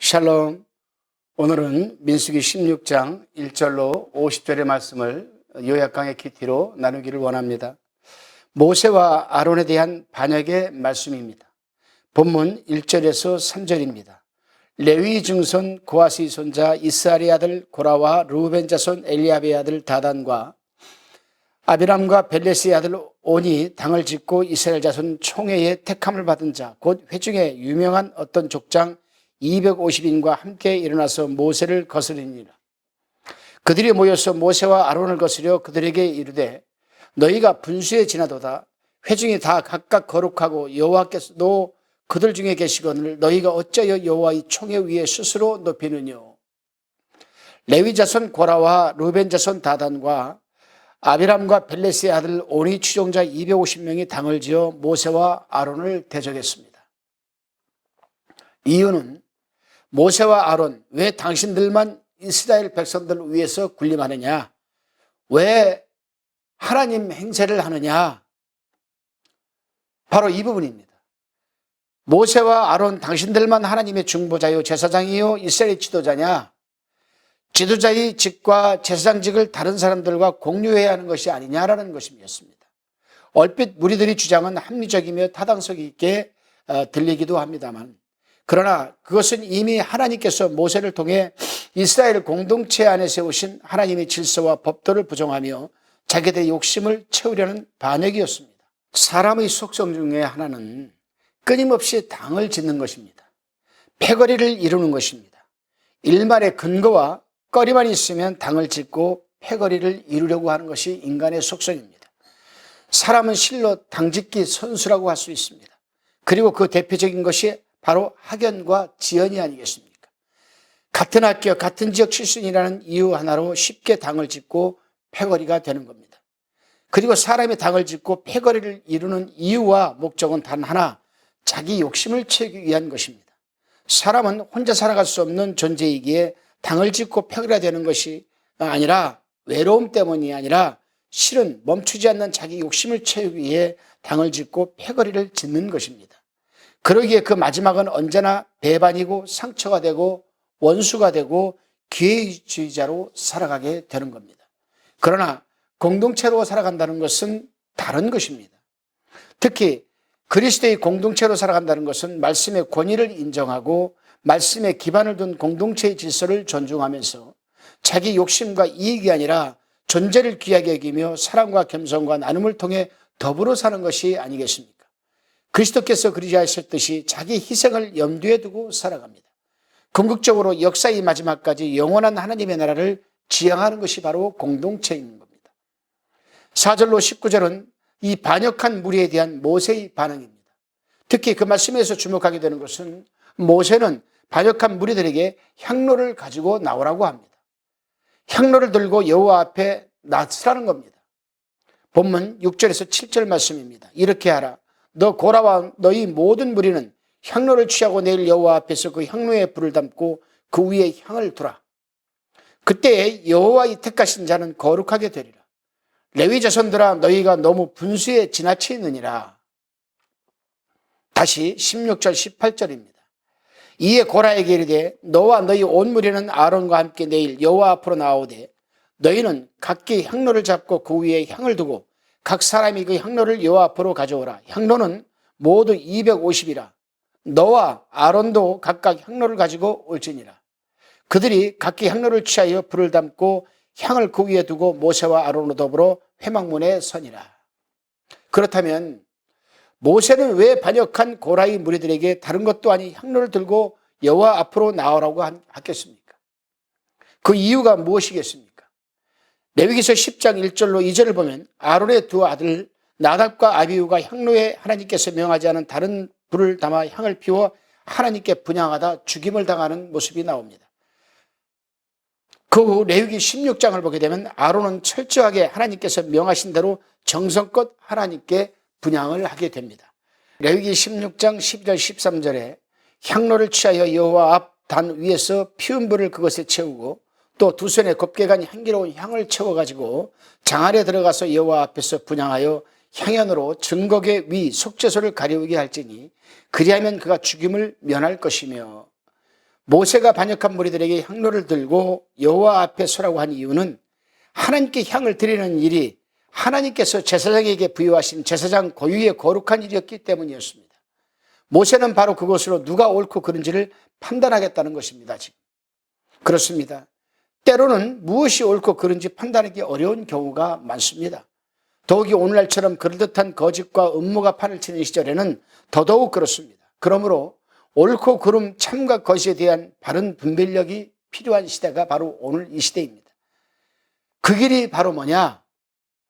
샬롬. 오늘은 민수기 16장 1절로 50절의 말씀을 요약강의 키티로 나누기를 원합니다. 모세와 아론에 대한 반역의 말씀입니다. 본문 1절에서 3절입니다. 레위 증손 고하스의 손자 이스라엘의 아들 고라와 르우벤 자손 엘리압의 아들 다단과 아비람과 벨레스의 아들 온이 당을 짓고 이스라엘 자손 총회의 택함을 받은 자, 곧 회중의 유명한 어떤 족장 250인과 함께 일어나서 모세를 거스리니라. 그들이 모여서 모세와 아론을 거스려 그들에게 이르되 너희가 분수에 지나도다. 회중이 다 각각 거룩하고 여호와께서도 그들 중에 계시거늘 너희가 어찌하여 여호와의 총회 위에 스스로 높이느뇨. 레위 자손 고라와 르벤 자손 다단과 아비람과 벨레스의 아들 온이 추종자 250명이 당을 지어 모세와 아론을 대적했습니다. 이유는 모세와 아론, 왜 당신들만 이스라엘 백성들 위해서 군림하느냐? 왜 하나님 행세를 하느냐? 바로 이 부분입니다. 모세와 아론, 당신들만 하나님의 중보자요 제사장이요 이스라엘 지도자냐? 지도자의 직과 제사장직을 다른 사람들과 공유해야 하는 것이 아니냐라는 것이었습니다. 얼핏 무리들의 주장은 합리적이며 타당성 있게 들리기도 합니다만, 그러나 그것은 이미 하나님께서 모세를 통해 이스라엘 공동체 안에 세우신 하나님의 질서와 법도를 부정하며 자기들의 욕심을 채우려는 반역이었습니다. 사람의 속성 중에 하나는 끊임없이 당을 짓는 것입니다. 패거리를 이루는 것입니다. 일말의 근거와 거리만 있으면 당을 짓고 패거리를 이루려고 하는 것이 인간의 속성입니다. 사람은 실로 당짓기 선수라고 할 수 있습니다. 그리고 그 대표적인 것이 바로 학연과 지연이 아니겠습니까? 같은 학교, 같은 지역 출신이라는 이유 하나로 쉽게 당을 짓고 패거리가 되는 겁니다. 그리고 사람이 당을 짓고 패거리를 이루는 이유와 목적은 단 하나, 자기 욕심을 채우기 위한 것입니다. 사람은 혼자 살아갈 수 없는 존재이기에 당을 짓고 패거리가 되는 것이 아니라, 외로움 때문이 아니라 실은 멈추지 않는 자기 욕심을 채우기 위해 당을 짓고 패거리를 짓는 것입니다. 그러기에 그 마지막은 언제나 배반이고 상처가 되고 원수가 되고 기회주의자로 살아가게 되는 겁니다. 그러나 공동체로 살아간다는 것은 다른 것입니다. 특히 그리스도의 공동체로 살아간다는 것은 말씀의 권위를 인정하고 말씀에 기반을 둔 공동체의 질서를 존중하면서 자기 욕심과 이익이 아니라 존재를 귀하게 여기며 사랑과 겸손과 나눔을 통해 더불어 사는 것이 아니겠습니까? 그리스도께서 그리하셨듯이 자기 희생을 염두에 두고 살아갑니다. 궁극적으로 역사의 마지막까지 영원한 하나님의 나라를 지향하는 것이 바로 공동체인 겁니다. 4절로 19절은 이 반역한 무리에 대한 모세의 반응입니다. 특히 그 말씀에서 주목하게 되는 것은 모세는 반역한 무리들에게 향로를 가지고 나오라고 합니다. 향로를 들고 여호와 앞에 나서라는 겁니다. 본문 6절에서 7절 말씀입니다. 이렇게 하라. 너 고라와 너희 모든 무리는 향로를 취하고 내일 여호와 앞에서 그 향로에 불을 담고 그 위에 향을 두라. 그때 여호와의 택하신 자는 거룩하게 되리라. 레위 자손들아 너희가 너무 분수에 지나치느니라. 다시 16절 18절입니다. 이에 고라에게 이르되 너와 너희 온 무리는 아론과 함께 내일 여호와 앞으로 나오되 너희는 각기 향로를 잡고 그 위에 향을 두고 각 사람이 그 향로를 여호와 앞으로 가져오라. 향로는 모두 250이라. 너와 아론도 각각 향로를 가지고 올지니라. 그들이 각기 향로를 취하여 불을 담고 향을 그 위에 두고 모세와 아론으로 더불어 회막문에 서니라. 그렇다면 모세는 왜 반역한 고라의 무리들에게 다른 것도 아닌 향로를 들고 여호와 앞으로 나오라고 하겠습니까? 그 이유가 무엇이겠습니까? 레위기서 10장 1절로 2절을 보면 아론의 두 아들 나답과 아비후가 향로에 하나님께서 명하지 않은 다른 불을 담아 향을 피워 하나님께 분향하다 죽임을 당하는 모습이 나옵니다. 그 후 레위기 16장을 보게 되면 아론은 철저하게 하나님께서 명하신 대로 정성껏 하나님께 분향을 하게 됩니다. 레위기 16장 12절 13절에 향로를 취하여 여호와 앞 단 위에서 피운 불을 그것에 채우고 또 두 손에 곱게 간 향기로운 향을 채워가지고 장 안에 들어가서 여호와 앞에서 분향하여 향연으로 증거계 위 속죄소를 가리우게 할지니 그리하면 그가 죽임을 면할 것이며 모세가 반역한 무리들에게 향로를 들고 여호와 앞에 서라고 한 이유는 하나님께 향을 드리는 일이 하나님께서 제사장에게 부여하신 제사장 고유의 거룩한 일이었기 때문이었습니다. 모세는 바로 그것으로 누가 옳고 그른지를 판단하겠다는 것입니다. 지금 그렇습니다. 때로는 무엇이 옳고 그른지 판단하기 어려운 경우가 많습니다. 더욱이 오늘날처럼 그럴듯한 거짓과 음모가 판을 치는 시절에는 더더욱 그렇습니다. 그러므로 옳고 그름, 참과 거짓에 대한 바른 분별력이 필요한 시대가 바로 오늘 이 시대입니다. 그 길이 바로 뭐냐?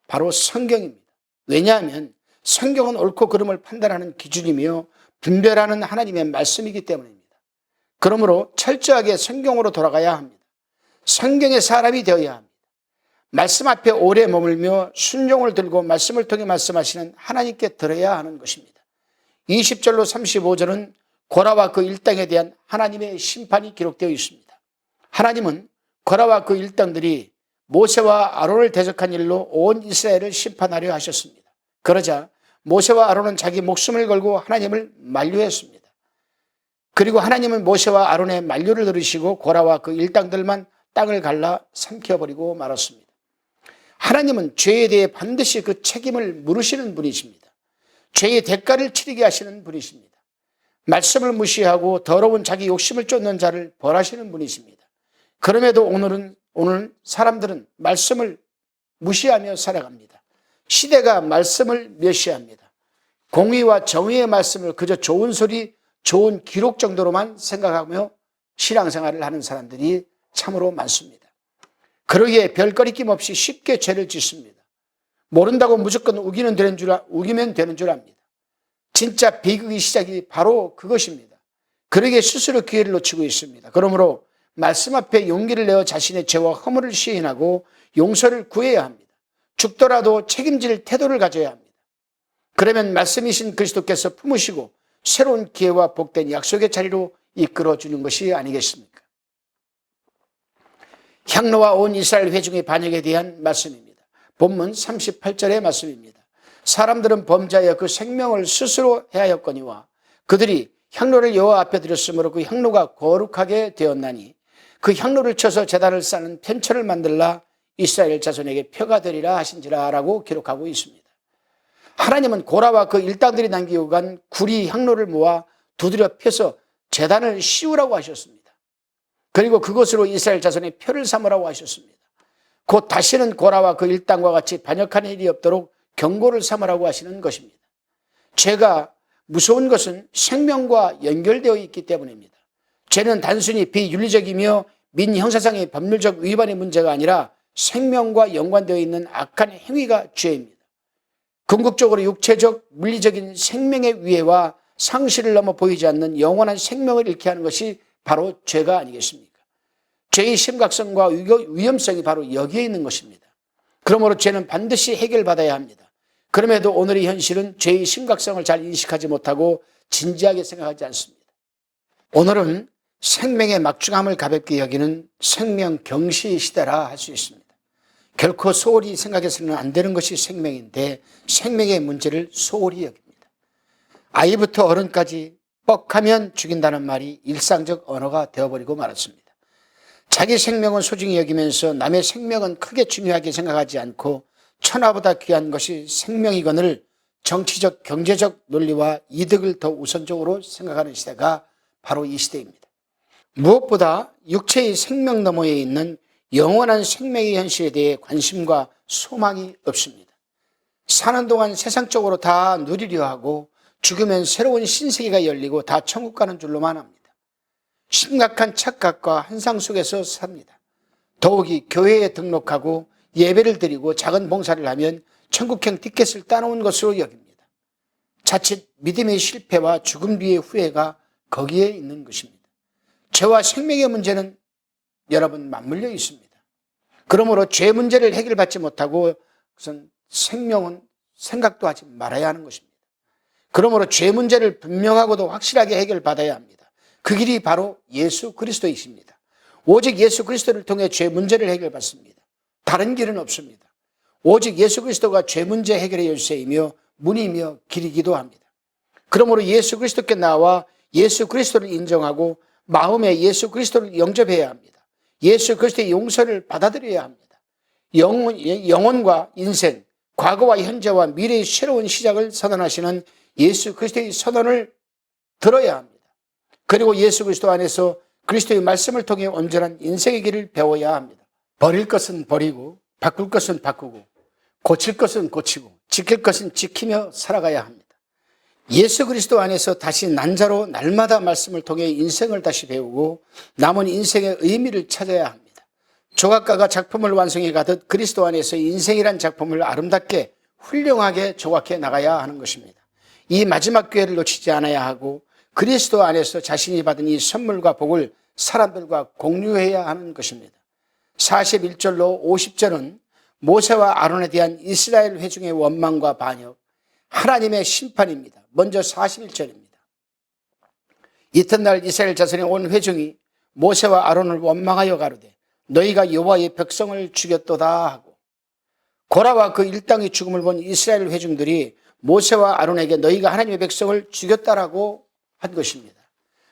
바로 성경입니다. 왜냐하면 성경은 옳고 그름을 판단하는 기준이며 분별하는 하나님의 말씀이기 때문입니다. 그러므로 철저하게 성경으로 돌아가야 합니다. 성경의 사람이 되어야 합니다. 말씀 앞에 오래 머물며 순종을 들고 말씀을 통해 말씀하시는 하나님께 들어야 하는 것입니다. 20절로 35절은 고라와 그 일당에 대한 하나님의 심판이 기록되어 있습니다. 하나님은 고라와 그 일당들이 모세와 아론을 대적한 일로 온 이스라엘을 심판하려 하셨습니다. 그러자 모세와 아론은 자기 목숨을 걸고 하나님을 만류했습니다. 그리고 하나님은 모세와 아론의 만류를 들으시고 고라와 그 일당들만 땅을 갈라 삼켜버리고 말았습니다. 하나님은 죄에 대해 반드시 그 책임을 물으시는 분이십니다. 죄의 대가를 치르게 하시는 분이십니다. 말씀을 무시하고 더러운 자기 욕심을 쫓는 자를 벌하시는 분이십니다. 그럼에도 오늘 사람들은 말씀을 무시하며 살아갑니다. 시대가 말씀을 멸시합니다. 공의와 정의의 말씀을 그저 좋은 소리, 좋은 기록 정도로만 생각하며 신앙생활을 하는 사람들이 참으로 많습니다. 그러기에 별거리 낌 없이 쉽게 죄를 짓습니다. 모른다고 무조건 우기면 되는 줄 압니다. 진짜 비극의 시작이 바로 그것입니다. 그러기에 스스로 기회를 놓치고 있습니다. 그러므로 말씀 앞에 용기를 내어 자신의 죄와 허물을 시인하고 용서를 구해야 합니다. 죽더라도 책임질 태도를 가져야 합니다. 그러면 말씀이신 그리스도께서 품으시고 새로운 기회와 복된 약속의 자리로 이끌어주는 것이 아니겠습니까? 향로와 온 이스라엘 회중의 반역에 대한 말씀입니다. 본문 38절의 말씀입니다. 사람들은 범죄하여 그 생명을 스스로 해하였거니와 그들이 향로를 여호와 앞에 드렸으므로 그 향로가 거룩하게 되었나니 그 향로를 쳐서 제단을 쌓는 편처를 만들라 이스라엘 자손에게 표가 되리라 하신지라 라고 기록하고 있습니다. 하나님은 고라와 그 일당들이 남기고 간 구리 향로를 모아 두드려 펴서 제단을 씌우라고 하셨습니다. 그리고 그것으로 이스라엘 자손의 표를 삼으라고 하셨습니다. 곧 다시는 고라와 그 일당과 같이 반역하는 일이 없도록 경고를 삼으라고 하시는 것입니다. 죄가 무서운 것은 생명과 연결되어 있기 때문입니다. 죄는 단순히 비윤리적이며 민형사상의 법률적 위반의 문제가 아니라 생명과 연관되어 있는 악한 행위가 죄입니다. 궁극적으로 육체적, 물리적인 생명의 위해와 상실을 넘어 보이지 않는 영원한 생명을 잃게 하는 것이 바로 죄가 아니겠습니까? 죄의 심각성과 위험성이 바로 여기에 있는 것입니다. 그러므로 죄는 반드시 해결받아야 합니다. 그럼에도 오늘의 현실은 죄의 심각성을 잘 인식하지 못하고 진지하게 생각하지 않습니다. 오늘은 생명의 막중함을 가볍게 여기는 생명 경시 시대라 할 수 있습니다. 결코 소홀히 생각해서는 안 되는 것이 생명인데 생명의 문제를 소홀히 여깁니다. 아이부터 어른까지 뻑하면 죽인다는 말이 일상적 언어가 되어버리고 말았습니다. 자기 생명은 소중히 여기면서 남의 생명은 크게 중요하게 생각하지 않고 천하보다 귀한 것이 생명이거늘 정치적, 경제적 논리와 이득을 더 우선적으로 생각하는 시대가 바로 이 시대입니다. 무엇보다 육체의 생명 너머에 있는 영원한 생명의 현실에 대해 관심과 소망이 없습니다. 사는 동안 세상적으로 다 누리려 하고 죽으면 새로운 신세계가 열리고 다 천국 가는 줄로만 합니다. 심각한 착각과 환상 속에서 삽니다. 더욱이 교회에 등록하고 예배를 드리고 작은 봉사를 하면 천국행 티켓을 따놓은 것으로 여깁니다. 자칫 믿음의 실패와 죽음 뒤의 후회가 거기에 있는 것입니다. 죄와 생명의 문제는 여러분 맞물려 있습니다. 그러므로 죄 문제를 해결받지 못하고 우선 생명은 생각도 하지 말아야 하는 것입니다. 그러므로 죄 문제를 분명하고도 확실하게 해결받아야 합니다. 그 길이 바로 예수 그리스도이십니다. 오직 예수 그리스도를 통해 죄 문제를 해결받습니다. 다른 길은 없습니다. 오직 예수 그리스도가 죄 문제 해결의 열쇠이며 문이며 길이기도 합니다. 그러므로 예수 그리스도께 나와 예수 그리스도를 인정하고 마음에 예수 그리스도를 영접해야 합니다. 예수 그리스도의 용서를 받아들여야 합니다. 영혼과 인생, 과거와 현재와 미래의 새로운 시작을 선언하시는 예수 그리스도의 선언을 들어야 합니다. 그리고 예수 그리스도 안에서 그리스도의 말씀을 통해 온전한 인생의 길을 배워야 합니다. 버릴 것은 버리고 바꿀 것은 바꾸고 고칠 것은 고치고 지킬 것은 지키며 살아가야 합니다. 예수 그리스도 안에서 다시 난자로 날마다 말씀을 통해 인생을 다시 배우고 남은 인생의 의미를 찾아야 합니다. 조각가가 작품을 완성해 가듯 그리스도 안에서 인생이란 작품을 아름답게 훌륭하게 조각해 나가야 하는 것입니다. 이 마지막 기회를 놓치지 않아야 하고 그리스도 안에서 자신이 받은 이 선물과 복을 사람들과 공유해야 하는 것입니다. 41절로 50절은 모세와 아론에 대한 이스라엘 회중의 원망과 반역, 하나님의 심판입니다. 먼저 41절입니다. 이튿날 이스라엘 자손의 온 회중이 모세와 아론을 원망하여 가로되 너희가 여호와의 백성을 죽였도다 하고, 고라와 그 일당의 죽음을 본 이스라엘 회중들이 모세와 아론에게 너희가 하나님의 백성을 죽였다라고 한 것입니다.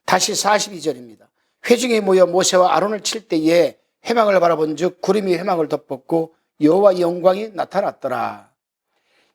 다시 42절입니다. 회중이 모여 모세와 아론을 칠 때에 회막을 바라본 즉 구름이 회막을 덮었고 여호와의 영광이 나타났더라.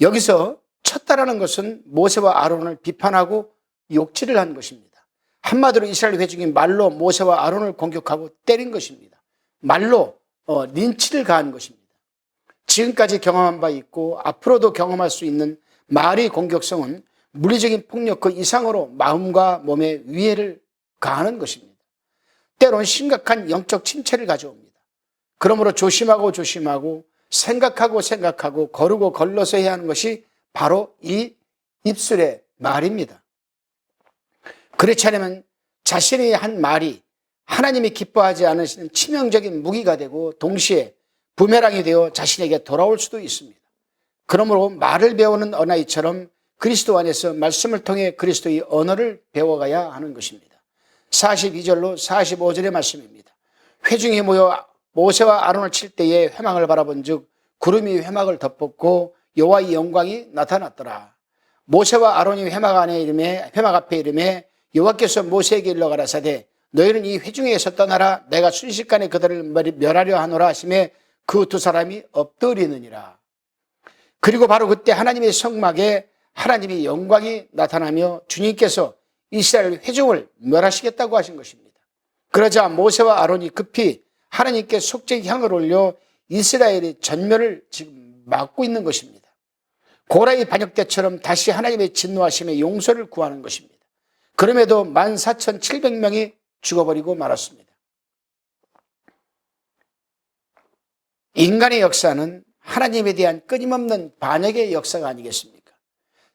여기서 쳤다라는 것은 모세와 아론을 비판하고 욕질을 한 것입니다. 한마디로 이스라엘 회중이 말로 모세와 아론을 공격하고 때린 것입니다. 말로 린치를 가한 것입니다. 지금까지 경험한 바 있고 앞으로도 경험할 수 있는 말의 공격성은 물리적인 폭력 그 이상으로 마음과 몸에 위해를 가하는 것입니다. 때론 심각한 영적 침체를 가져옵니다. 그러므로 조심하고 생각하고 거르고 걸러서 해야 하는 것이 바로 이 입술의 말입니다. 그렇지 않으면 자신의 한 말이 하나님이 기뻐하지 않으시는 치명적인 무기가 되고 동시에 부메랑이 되어 자신에게 돌아올 수도 있습니다. 그러므로 말을 배우는 어나이처럼 그리스도 안에서 말씀을 통해 그리스도의 언어를 배워가야 하는 것입니다. 42절로 45절의 말씀입니다. 회중이 모여 모세와 아론을 칠 때에 회막을 바라본 즉 구름이 회막을 덮었고 여호와의 영광이 나타났더라. 모세와 아론이 회막 앞에 이름에 여호와께서 모세에게 일러 가라사대 너희는 이 회중에서 떠나라. 내가 순식간에 그들을 멸하려 하노라 하시매 그 두 사람이 엎드리느니라. 그리고 바로 그때 하나님의 성막에 하나님의 영광이 나타나며 주님께서 이스라엘 회중을 멸하시겠다고 하신 것입니다. 그러자 모세와 아론이 급히 하나님께 속죄의 향을 올려 이스라엘의 전멸을 지금 막고 있는 것입니다. 고라의 반역 때처럼 다시 하나님의 진노하심의 용서를 구하는 것입니다. 그럼에도 14,700명이 죽어버리고 말았습니다. 인간의 역사는 하나님에 대한 끊임없는 반역의 역사가 아니겠습니까?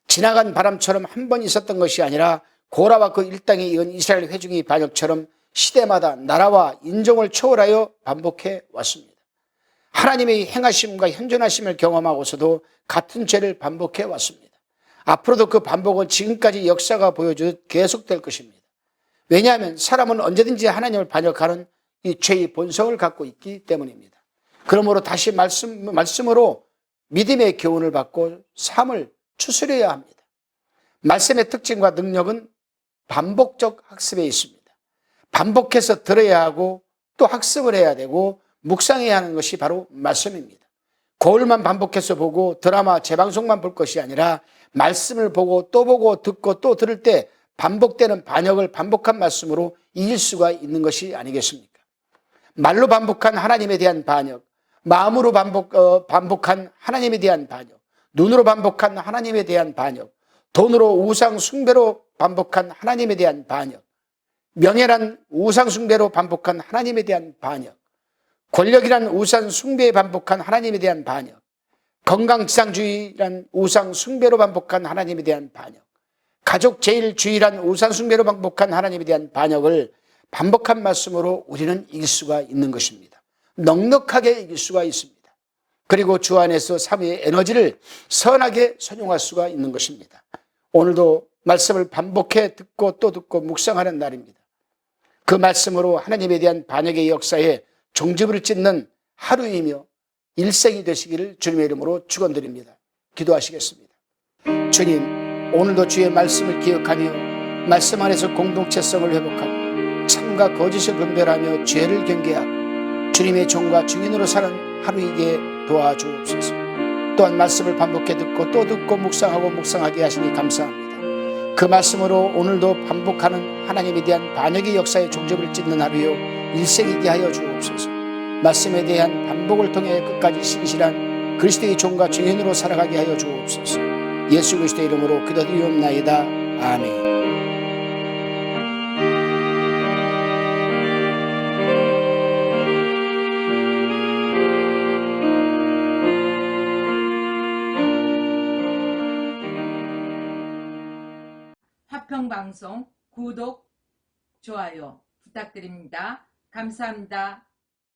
지나간 바람처럼 한 번 있었던 것이 아니라 고라와 그 일당에 이은 이스라엘 회중의 반역처럼 시대마다 나라와 인종을 초월하여 반복해 왔습니다. 하나님의 행하심과 현존하심을 경험하고서도 같은 죄를 반복해 왔습니다. 앞으로도 그 반복은 지금까지 역사가 보여주듯 계속될 것입니다. 왜냐하면 사람은 언제든지 하나님을 반역하는 이 죄의 본성을 갖고 있기 때문입니다. 그러므로 다시 말씀으로 믿음의 교훈을 받고 삶을 추스려야 합니다. 말씀의 특징과 능력은 반복적 학습에 있습니다. 반복해서 들어야 하고 또 학습을 해야 되고 묵상해야 하는 것이 바로 말씀입니다. 거울만 반복해서 보고 드라마 재방송만 볼 것이 아니라 말씀을 보고 듣고 또 들을 때 반복되는 반역을 반복한 말씀으로 이길 수가 있는 것이 아니겠습니까? 말로 반복한 하나님에 대한 반역, 마음으로 반복한 하나님에 대한 반역, 눈으로 반복한 하나님에 대한 반역, 돈으로 우상 숭배로 반복한 하나님에 대한 반역, 명예란 우상 숭배로 반복한 하나님에 대한 반역, 권력이란 우상 숭배에 반복한 하나님에 대한 반역, 건강지상주의란 우상 숭배로 반복한 하나님에 대한 반역, 가족 제일주의란 우상 숭배로 반복한 하나님에 대한 반역을 반복한 말씀으로 우리는 이길 수가 있는 것입니다. 넉넉하게 이길 수가 있습니다. 그리고 주 안에서 삶의 에너지를 선하게 선용할 수가 있는 것입니다. 오늘도 말씀을 반복해 듣고 또 듣고 묵상하는 날입니다. 그 말씀으로 하나님에 대한 반역의 역사에 종지부를 찍는 하루이며 일생이 되시기를 주님의 이름으로 축원드립니다. 기도하시겠습니다. 주님, 오늘도 주의 말씀을 기억하며 말씀 안에서 공동체성을 회복하고 참 참과 거짓을 분별하며 죄를 경계하고 주님의 종과 증인으로 사는 하루이게 도와주옵소서. 또한 말씀을 반복해 듣고 또 듣고 묵상하고 묵상하게 하시니 감사합니다. 그 말씀으로 오늘도 반복하는 하나님에 대한 반역의 역사의 종접을 찢는 하루요 일생이게 하여 주옵소서. 말씀에 대한 반복을 통해 끝까지 신실한 그리스도의 종과 증인으로 살아가게 하여 주옵소서. 예수 그리스도의 이름으로 기도드리옵나이다. 아멘. 화평방송 구독, 좋아요 부탁드립니다. 감사합니다.